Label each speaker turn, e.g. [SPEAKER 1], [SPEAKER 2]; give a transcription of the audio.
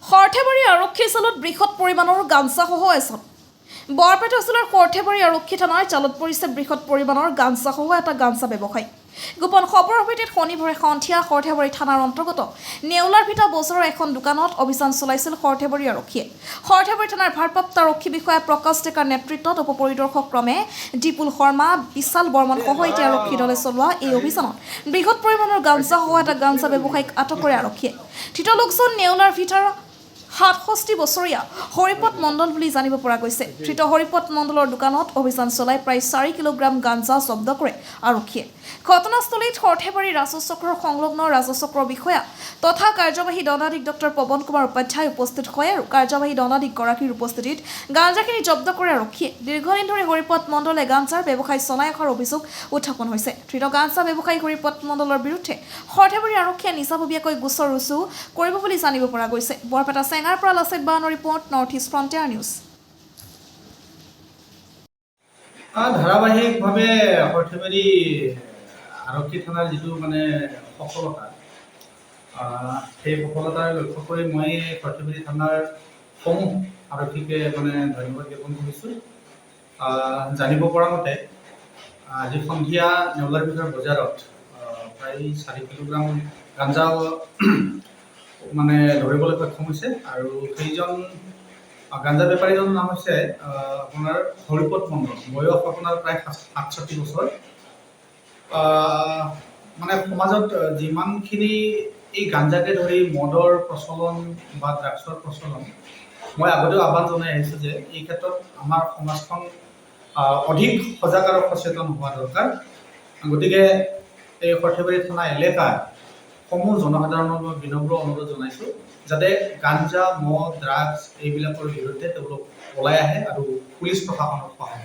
[SPEAKER 1] সৰ্থেবাৰী আৰক্ষী চালত বৃহৎ পৰিমাণৰ গাঞ্জাসহ এজন। বৰপেটা জিলাৰ সৰ্থেবাৰী আৰক্ষী থানাৰ জালত পৰিছে বৃহৎ পৰিমাণৰ গাঞ্জাসহ এটা গাঞ্জা ব্যৱসায়ী। গোপন খবৰৰ ভিত্তিত শনিবাৰে সন্ধিয়া সৰ্থেবাৰী থানাৰ অন্তৰ্গত নেউলাৰ ভিটা বজাৰৰ এখন দোকানত অভিযান চলাইছিল সৰ্থেবাৰী আৰক্ষীয়ে। সৰ্থেবাৰী থানাৰ ভাৰপ্ৰাপ্ত আৰক্ষী বিষয়া প্ৰকাশ ডেকাৰ নেতৃত্বত উপ পৰিদৰ্শক ক্ৰমে দীপুল শৰ্মা, বিশাল বৰ্মন সহ এতিয়া আৰক্ষী দলে চলোৱা এই অভিযানত বৃহৎ পৰিমাণৰ গাঞ্জাসহ এটা গাঞ্জা ব্যৱসায়ীক আটক কৰে আৰক্ষীয়ে। ধৃত লোকজন নেউলাৰ ভিটাৰ ৬৭ বছৰীয়া হৰিপদ মণ্ডল বুলি জানিব পৰা গৈছে। ধৃত হৰিপদ মণ্ডলৰ দোকানত অভিযান চলাই প্ৰায় ৪ কিলোগ্ৰাম গাঞ্জা জব্দ কৰে আৰক্ষীয়ে। ঘটনাস্থলীত সৰ্থেবাৰী ৰাজচক্ৰৰ সংলগ্ন ৰাজচক্ৰৰ বিষয়া তথা কাৰ্যবাহী দণ্ডাধীশ ডক্টৰ পৱন কুমাৰ উপাধ্যায় উপস্থিত হয় আৰু কাৰ্যবাহী দণ্ডাধীশগৰাকীৰ উপস্থিতিত গাঞ্জাখিনি জব্দ কৰে আৰক্ষীয়ে। দীৰ্ঘদিন ধৰি হৰিপদ মণ্ডলে গাঞ্জাৰ ব্যৱসায় চলাই অহাৰ অভিযোগ উত্থাপন হৈছে। ধৃত গাঞ্জা ব্যৱসায়ী হৰিপদ মণ্ডলৰ বিৰুদ্ধে সৰ্থেবাৰী আৰক্ষীয়ে নিজাববীয়াকৈ গোচৰ ৰুজু কৰিব বুলি জানিব পৰা গৈছে। বৰপেটা চেঙাৰ পৰা লাচিত বাহনৰ report, north east frontier news.
[SPEAKER 2] ধাৰাবাহিকভাৱে সৰ্থেবাৰী আৰক্ষী থানাৰ যিটো সফলতা, সেই সফলতাৰ লক্ষ্য কৰি মই সৰ্থেবাৰী থানাৰ সমূহ আৰক্ষীকে ধন্যবাদ জ্ঞাপন কৰিছোঁ। জানিব পৰা মতে আজি সন্ধিয়া নেউলাৰ ভিটাৰ বজাৰত প্ৰায় ৪ কিলোগ্ৰাম গাঞ্জা ধৰিবলৈ সক্ষম হৈছে আৰু সেইজন গাঞ্জা বেপাৰীজনৰ নাম হৈছে আপোনাৰ হৰিপদ মণ্ডল। বয়স আপোনাৰ প্ৰায় ৬৭ বছৰ। সমাজত যিমানখিনি এই গাঞ্জাকে ধৰি মদৰ প্ৰচলন বা ড্ৰাগছৰ প্ৰচলন, মই আগতেও আহ্বান জনাই আহিছোঁ যে এই ক্ষেত্ৰত আমাৰ সমাজখন অধিক সজাগ আৰু সচেতন হোৱা দৰকাৰ। গতিকে এই সৰ্থেবাৰী থানা এলেকাৰ সমূহ জনসাধাৰণৰ মই বিনম্ৰ অনুৰোধ জনাইছোঁ যাতে গাঞ্জা, মদ, ড্ৰাগছ এইবিলাকৰ বিৰুদ্ধে তেওঁলোক ওলাই আহে আৰু পুলিচ প্ৰশাসনক সহায় কৰে।